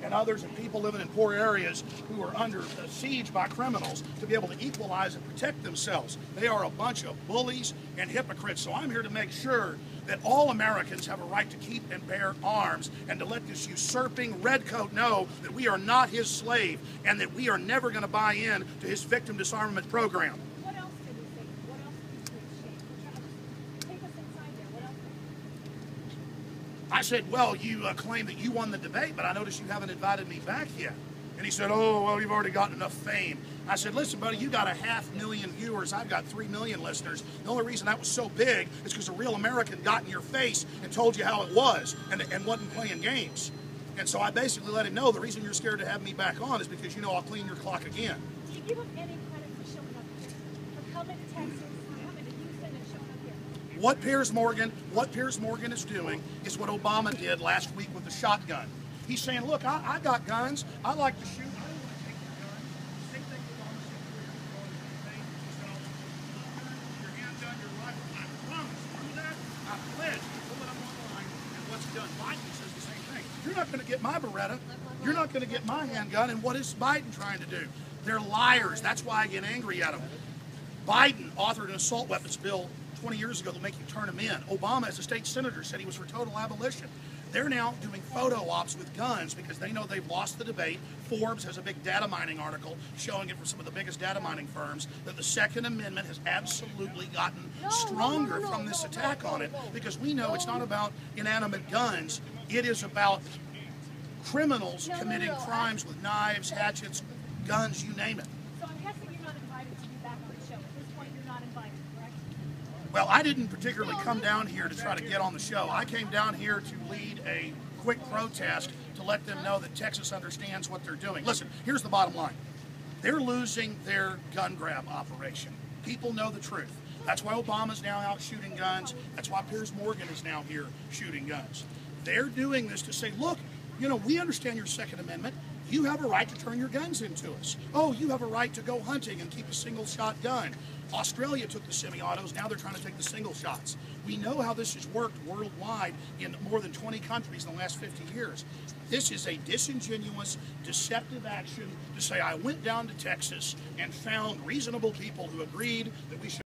and others and people living in poor areas who are under siege by criminals to be able to equalize and protect themselves. They are a bunch of bullies and hypocrites. So I'm here to make sure that all Americans have a right to keep and bear arms, and to let this usurping redcoat know that we are not his slave and that we are never going to buy in to his victim disarmament program. What else did he say? What else did he say? Take us inside there. What else did he say? I said, well, you claim that you won the debate, but I noticed you haven't invited me back yet. And he said, oh, well, you've already gotten enough fame. I said, listen, buddy, you got 500,000 viewers. I've got 3 million listeners. The only reason that was so big is because a real American got in your face and told you how it was and wasn't playing games. And so I basically let him know the reason you're scared to have me back on is because you know I'll clean your clock again. Do you give him any credit for showing up here? For coming to Texas, for coming to Houston and showing up here? What Piers Morgan is doing is what Obama did last week with the shotgun. He's saying, look, I got guns. I like to shoot. I don't want to take your gun. Same thing with Obama said your handgun, your rifle. I promise. Do that. I pledge to pull it up online and what's done. Biden says the same thing. You're not going to get my Beretta. You're not going to get my handgun. And what is Biden trying to do? They're liars. That's why I get angry at them. Biden authored an assault weapons bill 20 years ago to make you turn them in. Obama, as a state senator, said he was for total abolition. They're now doing photo ops with guns because they know they've lost the debate. Forbes has a big data mining article showing it from some of the biggest data mining firms that the Second Amendment has absolutely gotten stronger from this attack on it, because we know it's not about inanimate guns. It is about criminals committing crimes with knives, hatchets, guns, you name it. So I'm guessing you're not invited to be back on the show. At this point, you're not invited, correct? Well, I didn't particularly come down here to try to get on the show. I came down here to lead a quick protest to let them know that Texas understands what they're doing. Listen, here's the bottom line. They're losing their gun grab operation. People know the truth. That's why Obama's now out shooting guns. That's why Piers Morgan is now here shooting guns. They're doing this to say, look, you know, we understand your Second Amendment. You have a right to turn your guns into us. Oh, you have a right to go hunting and keep a single-shot gun. Australia took the semi-autos. Now they're trying to take the single shots. We know how this has worked worldwide in more than 20 countries in the last 50 years. This is a disingenuous, deceptive action to say, I went down to Texas and found reasonable people who agreed that we should